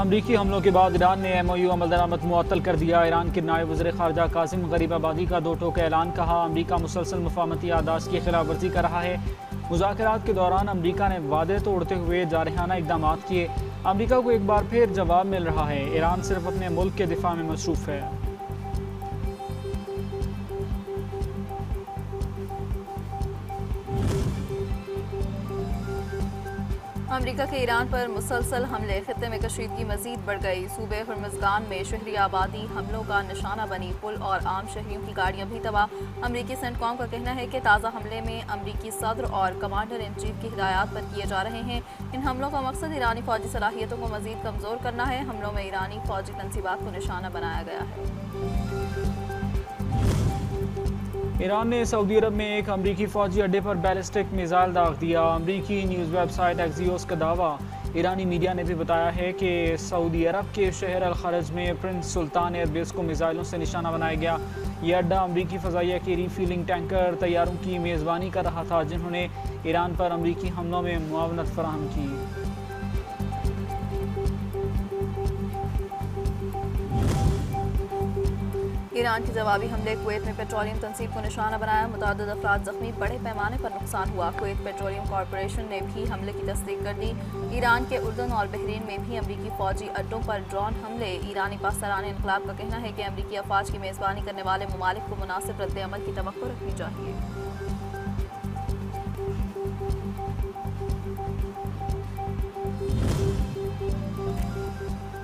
अमरीकी हमलों के बाद ईरान ने MOU अमल दरामद मुअत्तल कर दिया। ईरान के नायब वज़ीर ख़ारजा कासिम गरीबाबादी का दो टोक ऐलान। कहा, अमरीका मुसलसल मुफाहमती आदाश की खिलाफ वर्जी कर रहा है। मुज़ाकरात के दौरान अमरीका ने वादे तोड़ते हुए जारहाना इक़दाम किए। अमरीका को एक बार फिर जवाब मिल रहा है। ईरान सिर्फ अपने मुल्क के दिफा में मसरूफ़ है। अमरीका के ईरान पर मुसलसल हमले, खित्ते में कशीदगी मजीद बढ़ गई। सूबे हुर्मुज़गान में शहरी आबादी हमलों का निशाना बनी। पुल और आम शहरियों की गाड़ियां भी तबाह। अमरीकी सेंटकॉम का कहना है कि ताज़ा हमले में अमरीकी सदर और कमांडर इन चीफ की हिदायत पर किए जा रहे हैं। इन हमलों का मकसद ईरानी फौजी सलाहियतों को मजीद कमज़ोर करना है। हमलों में ईरानी फौजी तनसीबात को निशाना बनाया गया है। ईरान ने सऊदी अरब में एक अमरीकी फौजी अड्डे पर बैलिस्टिक मिसाइल दाग दिया। अमरीकी न्यूज़ वेबसाइट एक्सियोस का दावा। ईरानी मीडिया ने भी बताया है कि सऊदी अरब के शहर अल खरज में प्रिंस सुल्तान एयरबेस को मिसाइलों से निशाना बनाया गया। यह अड्डा अमरीकी फ़ज़ाइया के रीफिलिंग टैंकर तैयारों की मेज़बानी कर रहा था, जिन्होंने ईरान पर अमरीकी हमलों में मुआवनत फराहम की। ईरान के जवाबी हमले कुवैत में पेट्रोलियम तनसीब को निशाना बनाया। मुतअद्दिद अफराद जख्मी, बड़े पैमाने पर नुकसान हुआ। कुवैत पेट्रोलियम कॉरपोरेशन ने भी हमले की तस्दीक कर दी। ईरान के उर्दन और बहरीन में भी अमरीकी फौजी अड्डों पर ड्रोन हमले। ईरानी पासदारान इनकलाब का कहना है कि अमरीकी अफवाज की मेज़बानी करने वाले ममालिक को मुनासिब रद्द-ए-अमल की तवक्को रखनी चाहिए।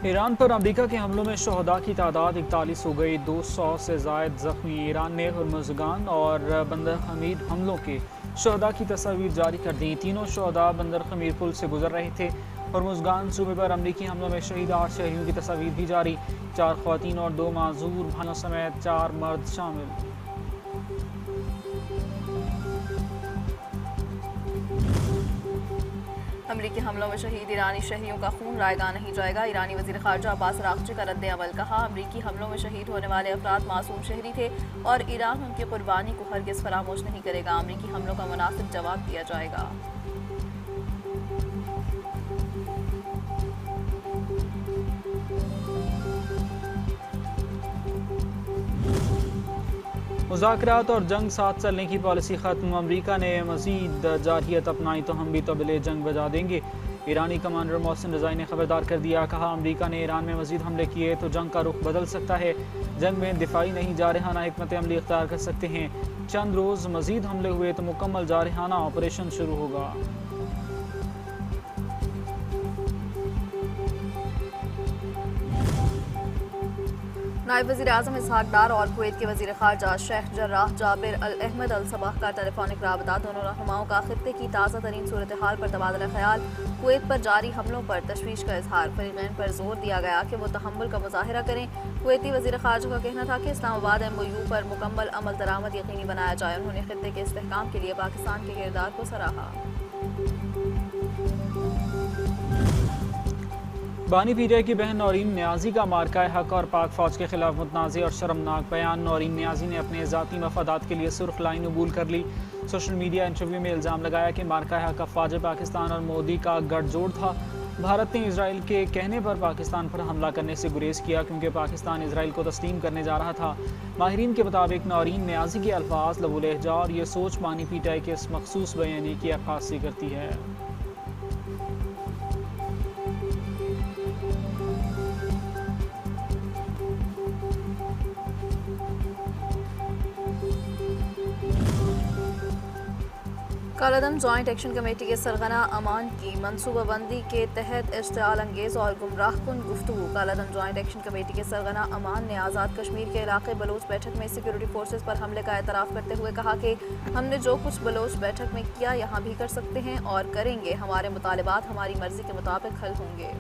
ईरान पर अमरीका के हमलों में शहदा की तादाद 41 हो गई। 200 से ज़ायद जख्मी। ईरान ने हुर्मुज़गान और बंदर खमीर हमलों के शहदा की तस्वीर जारी कर दी। तीनों शहदा बंदर खमीर पुल से गुजर रहे थे। हुर्मुज़गान सूबे पर अमरीकी हमलों में शहीद 8 शहरियों की तस्वीर भी जारी। 4 ख़वातीन और 2 माजूर भाइयों समेत 4 मर्द शामिल। अमरीकी हमलों में शहीद ईरानी शहरियों का खून रायगा नहीं जाएगा। ईरानी वज़ीर ख़ारजा अब्बास अराग़ची का रद्द-ए-अमल। कहा, अमरीकी हमलों में शहीद होने वाले अफराद मासूम शहरी थे और ईरान उनकी कुर्बानी को हरगिज़ फरामोश नहीं करेगा। अमरीकी हमलों का मुनासिब जवाब दिया जाएगा। मुज़ाकरात और जंग साथ चलने की पॉलिसी ख़त्म। अमरीका ने मज़ीद जारहियत अपनाई तो हम भी तबले जंग बजा देंगे। ईरानी कमांडर मोहसिन रज़ाई ने खबरदार कर दिया। कहा, अमरीका ने ईरान में मज़ीद हमले किए तो जंग का रुख बदल सकता है। जंग में दिफाई नहीं जारहाना हिकमत अमली इख्तियार कर सकते हैं। चंद रोज़ मज़ीद हमले हुए तो मुकम्मल जारहाना ऑपरेशन शुरू होगा। नायब वज़ीर आज़म इसहाक डार और कुवैत के वज़ीर ख़ारजा शेख जर्राह जाबिर अल अहमद अल सबाह का टेलीफोनिक राबता। दोनों रहनुमाओं का खित्ते की ताज़ा तरीन सूरत हाल पर तबादला ख्याल। कुवैत पर जारी हमलों पर तशवीश का इजहार। फ़रीक़ैन पर जोर दिया गया कि वो तहम्मुल का मुज़ाहिरा करें। कुवैती वज़ीर ख़ारजा का कहना था कि इस्लामाबाद MOU पर मुकम्मल अमल दरामद यकीनी बनाया जाए। उन्होंने खित्ते के इस्तेहकाम के लिए पाकिस्तान के किरदार को सराहा। बानी पीटीआई की बहन नौरीन न्याजी का मार्का हक और पाक फौज के खिलाफ मुतनाज़ और शर्मनाक बयान। नौरीन न्याजी ने अपने ज़ाती मफादात के लिए सुर्ख लाइन अबूल कर ली। सोशल मीडिया इंटरव्यू में इल्ज़ाम लगाया कि मार्का हक अफवाज पाकिस्तान और मोदी का गठजोड़ था। भारत ने इसराइल के कहने पर पाकिस्तान पर हमला करने से गुरेज किया क्योंकि पाकिस्तान इसराइल को तस्लीम करने जा रहा था। माहिरीन के मुताबिक नौरीन न्याजी के अल्फाज, लबो लहजा और ये सोच बानी पीटीआई के इस मखसूस बयानी की अक्कासी करती है। कालादम जॉइंट एक्शन कमेटी के सरगना अमान की मनसूबाबंदी के तहत इश्तिआल अंगेज़ और गुमराहकुन गुफ्तगू। कालादम जॉइंट एक्शन कमेटी के सरगना अमान ने आज़ाद कश्मीर के इलाके बलोच बैठक में सिक्योरिटी फोर्सेस पर हमले का एतराफ़ करते हुए कहा कि हमने जो कुछ बलोच बैठक में किया यहाँ भी कर सकते हैं और करेंगे। हमारे मुतालिबात हमारी मर्जी के मुताबिक हल होंगे।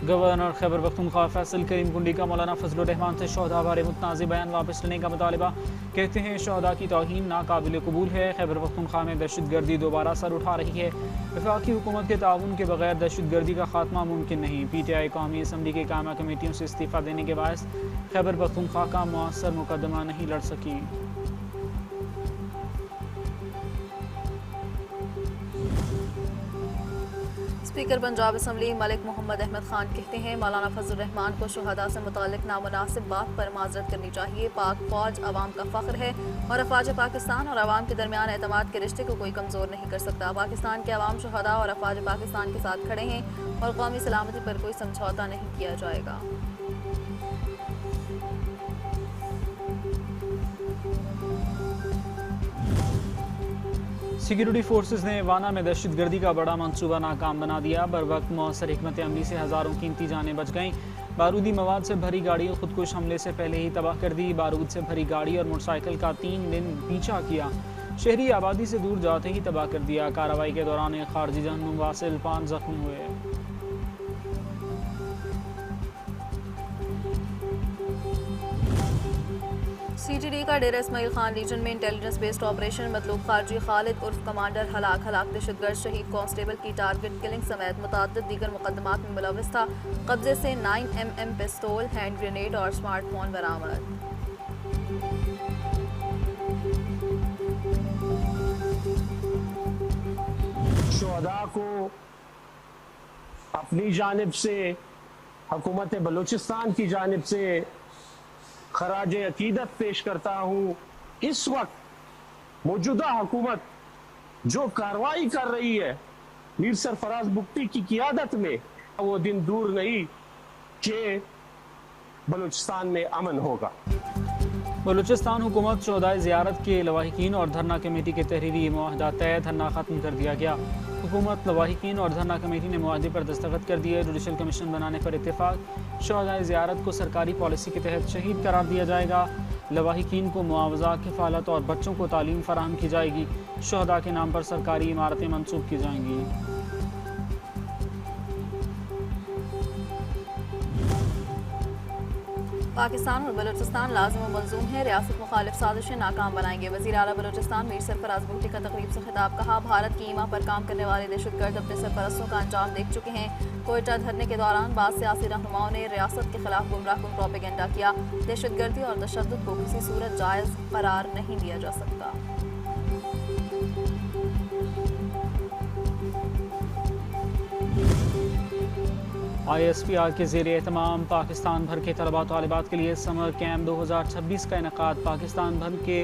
गवर्नर खैबर पख्तूनख्वा फैसल करीम कुंडी का मौलाना फजलुर रहमान से शहदा बारे मुतनाज़ बयान वापस लेने का मुतालबा। कहते हैं शहदा की तौहीन नाकाबिल कबूल है। खैबर पख्तूनख्वा में दहशतगर्दी दोबारा सर उठा रही है। वफाकी हुकूमत के ताउन के बगैर दहशतगर्दी का खात्मा मुमकिन नहीं। PTI कौमी असम्बली की कायमा कमेटियों से इस्तीफ़ा देने के बायस खैबर पख्तूनख्वा का मुअस्सर मुकदमा नहीं लड़ सकी। स्पीकर पंजाब असम्बली मलिक मोहम्मद अहमद खान कहते हैं मौलाना फजल रहमान को शुहदा से मुतालिक नामुनासिब बात पर माजरत करनी चाहिए। पाक फौज अवाम का फ़ख्र है और अफवाज पाकिस्तान और अवाम के दरमियान एतमाद के रिश्ते को कोई कमज़ोर नहीं कर सकता। पाकिस्तान के अवाम शुहदा और अफवाज पाकिस्तान के साथ खड़े हैं और कौमी सलामती पर कोई समझौता नहीं किया जाएगा। सिक्योरिटी फोर्सेस ने वाना में दहशतगर्दी का बड़ा मंसूबा नाकाम बना दिया। बर वक्त मौसर हिकमत अमली से हज़ारों कीमती जानें बच गईं। बारूदी मवाद से भरी गाड़ी खुदकुश हमले से पहले ही तबाह कर दी। बारूद से भरी गाड़ी और मोटरसाइकिल का 3 दिन पीछा किया, शहरी आबादी से दूर जाते ही तबाह कर दिया। कार्रवाई के दौरान एक खारजी जहन्नुम वासिल 5 जख्मी हुए। CTD का डेरा इस्माइल खान रीजन में इंटेलिजेंस बेस्ड ऑपरेशन मतलूब खारजी खालिद उर्फ कमांडर हलाक दहशतगर्द शहीद कांस्टेबल की टारगेट किलिंग समेत मुतअद्दिद दीगर मुकदमात में मुलव्वस था। कब्जे से 9mm पिस्तौल, हैंड ग्रेनेड और स्मार्टफोन बरामद। शुहदा को अपनी जानिब से, हुकूमत बलूचिस्तान की जानिब से खराज अकीदत पेश करता हूँ। इस वक्त मौजूदा हुकूमत जो कार्रवाई कर रही है मीर सरफराज बुगटी की क़ियादत में, वो दिन दूर नहीं कि बलूचिस्तान में अमन होगा। बलूचिस्तान हुकूमत शोहदाए ज़ियारत के लवाहिकीन और धरना कमेटी के तहरीरी मुआहदा तय, धरना ख़त्म कर दिया गया। हुकूमत, लवाहिकीन और धरना कमेटी ने मुआहदे पर दस्तखत कर दिए। जुडिशल कमीशन बनाने पर इत्तेफाक। शोहदाए ज़ियारत को सरकारी पॉलिसी के तहत शहीद करार दिया जाएगा। लवाहिकीन को मुआवजा, किफ़ालत और बच्चों को तालीम फराहम की जाएगी। शोहदा के नाम पर सरकारी इमारतें मंसूब की जाएंगी। पाकिस्तान और बलूचिस्तान लाज़िम व मलज़ूम है, रियासत मुखालिफ साजिशें नाकाम बनाएंगे। वज़ीर आला बलूचिस्तान मीर सरफराज बुगटी का तकरीब से खिताब। कहा, भारत की ईमा पर काम करने वाले दहशतगर्द अपने सरपरस्तों का अंजाम देख चुके हैं। कोयटा धरने के दौरान बाद सियासी रहनुमाओं ने रियासत के खिलाफ गुमराहकुन प्रोपेगेंडा किया। दहशतगर्दी और तशद्दुद को किसी सूरत जायज़ करार नहीं दिया जा सकता। ISPR के ज़ेरे एहतमाम पाकिस्तान भर के तलबा तालिबात के लिए समर कैंप 2026 का इनेकाद। पाकिस्तान भर के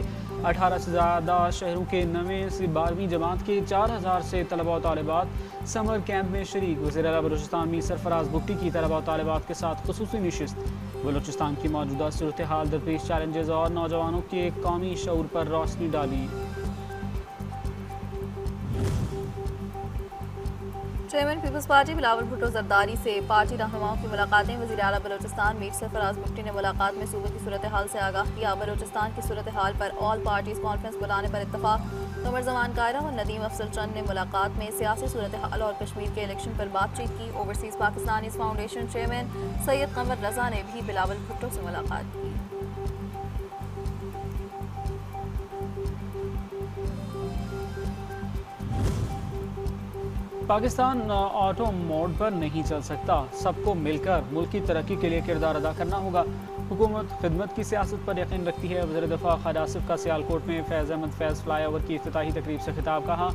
18 से ज़्यादा शहरों के 9वीं से 12वीं जमात के 4000 से तलबा तालिबात समर कैंप में शरीक। वज़ीर आला बलूचिस्तान मीर सरफराज बुगटी की तलबा तालिबात के साथ खुसूसी नशिस्त। बलूचिस्तान की मौजूदा सूरत हाल, दरपेश चैलेंजेस और नौजवानों के कौमी शऊर पर रोशनी डाली। Chairman Peoples Party Bilawal Bhutto Zardari से पार्टी रहनुमाओं की मुलाकातें। वज़ीर आला बलूचिस्तान मीर सरफराज बुगटी ने मुलाकात में सूबे की सूरत हाल से आगाह किया। बलूचिस्तान की सूरत हाल पर ऑल पार्टीज कॉन्फ्रेंस बुलाने पर इत्तफाक। कमर जमान कायरा और नदीम अफजल चंद ने मुलाकात में सियासी सूरत हाल और कश्मीर के इलेक्शन पर बातचीत की। Overseas Pakistanis foundation chairman Syed Qamar Raza ने भी बिलावल भुट्टो से मुलाकात की। पाकिस्तान ऑटो मोड पर नहीं चल सकता, सबको मिलकर मुल्क की तरक्की के लिए किरदार अदा करना होगा। हुकूमत खिदमत की सियासत पर यकीन रखती है। वज़ीर दफ़ा ख़ालिद आसिफ का सियालकोट में फैज़ अहमद फैज़ फ्लाईओवर की इफ्तिताही तकरीब से खिताब। कहा,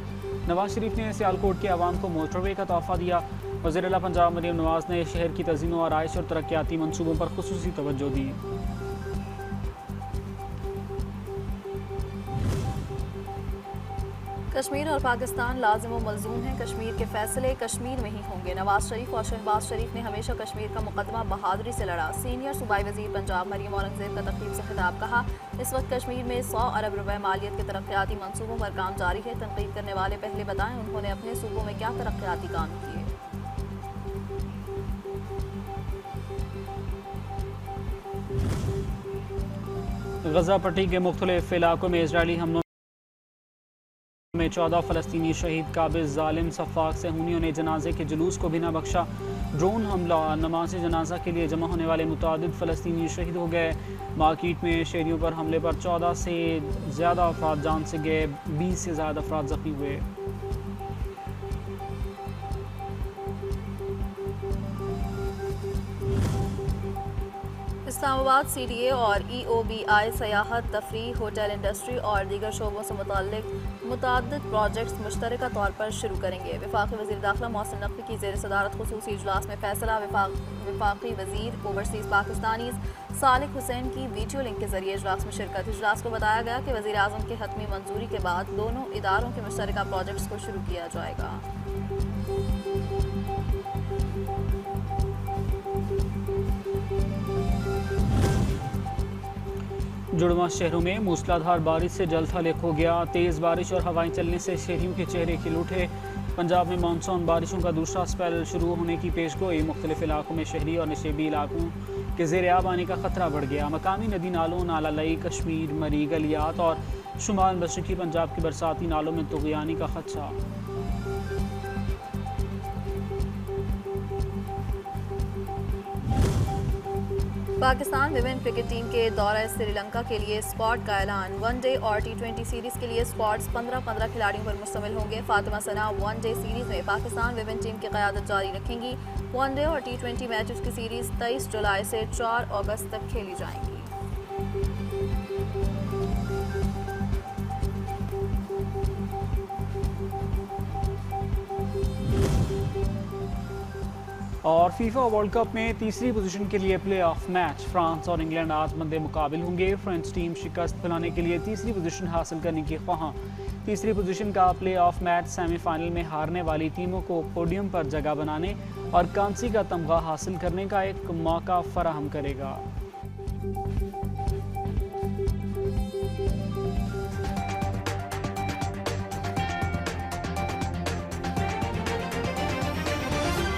नवाज शरीफ ने सियालकोट के अवाम को मोटरवे का तोहफ़ा दिया। वज़ीर आला पंजाब मरीम नवाज ने शहर की तज़ीन व आराइश और तरक्याती मनसूबों पर खुसूसी तवज्जो दी। कश्मीर और पाकिस्तान लाज़िम व मलज़ूम हैं। कश्मीर के फैसले कश्मीर में ही होंगे। नवाज शरीफ और शहबाज शरीफ ने हमेशा कश्मीर का मुकदमा बहादुरी से लड़ा। सीनियर सूबाई वज़ीर पंजाब मरीम औरंगज़ेब का तकरीब से खिताब। कहा, इस वक्त कश्मीर में 100 अरब रुपए मालियत के तरक्याती मनसूबों पर काम जारी है। तनकीद करने वाले पहले बताएं उन्होंने अपने सूबों में क्या तरक्याती काम किए। गजा पट्टी के मुख्तलिफ इलाकों में इजरायली हमलों में 14 फ़लस्तीनी शहीद। काबिज़ ज़ालिम सफ़ाक सहूनियों ने जनाजे के जुलूस को भी न बख्शा। ड्रोन हमला, नमाज जनाजा के लिए जमा होने वाले मुतादिद फ़लस्तीनी शहीद हो गए। मार्केट में शहरियों पर हमले पर 14 से ज़्यादा अफराद जान से गए, 20 से ज़्यादा अफराद ज़ख्मी हुए। इस्लामाबाद CDA और EOBI सयाहत, तफरीह, होटल इंडस्ट्री और दीगर शोबों से मुतअद्दिद प्रोजेक्ट्स मुश्तरका तौर पर शुरू करेंगे। वफाकी वज़ीर दाखिला मोहसिन नकवी की ज़ेर सदारत खुसूसी इजलास में फैसला। वफाकी वज़ीर ओवरसीज़ पाकिस्तानीज़ सालिक हुसैन की वीडियो लिंक के जरिए इजलास में शिरकत। इजलास को बताया गया कि वज़ीर आज़म की हतमी मंजूरी के बाद दोनों इदारों के मुश्तरका प्रोजेक्ट्स को शुरू किया जाएगा। जुड़वा शहरों में मूसलाधार बारिश से जल थल हो गया। तेज़ बारिश और हवाएं चलने से शहरियों के चेहरे खिल उठे। पंजाब में मानसून बारिशों का दूसरा स्पेल शुरू होने की पेशगोई। मुख्तलिफ इलाकों में शहरी और नशेबी इलाकों के ज़ेर आब आने का खतरा बढ़ गया। मकामी नदी नालों, नाला लई, कश्मीर, मरी, गलियात और शुमाल मशरकी पंजाब के बरसाती नालों में तुग़यानी का खदशा। पाकिस्तान विमेन क्रिकेट टीम के दौरे श्रीलंका के लिए स्क्वाड का ऐलान। वनडे और T20 सीरीज़ के लिए स्क्वाड्स 15-15 खिलाड़ियों पर मुश्तमिल होंगे। फातिमा सना वनडे सीरीज़ में पाकिस्तान विमेन टीम की क़यादत जारी रखेंगी। वनडे और T20 मैचेस की सीरीज़ 23 जुलाई से 4 अगस्त तक खेली जाएंगी। और फीफा वर्ल्ड कप में तीसरी पोजीशन के लिए प्ले ऑफ मैच। फ्रांस और इंग्लैंड आज मंदे मुकाबिल होंगे। फ्रेंच टीम शिकस्त खिलाने के लिए तीसरी पोजीशन हासिल करने की ख्वाहां। तीसरी पोजीशन का प्ले ऑफ मैच सेमीफाइनल में हारने वाली टीमों को पोडियम पर जगह बनाने और कांसी का तमगा हासिल करने का एक मौका फराहम करेगा।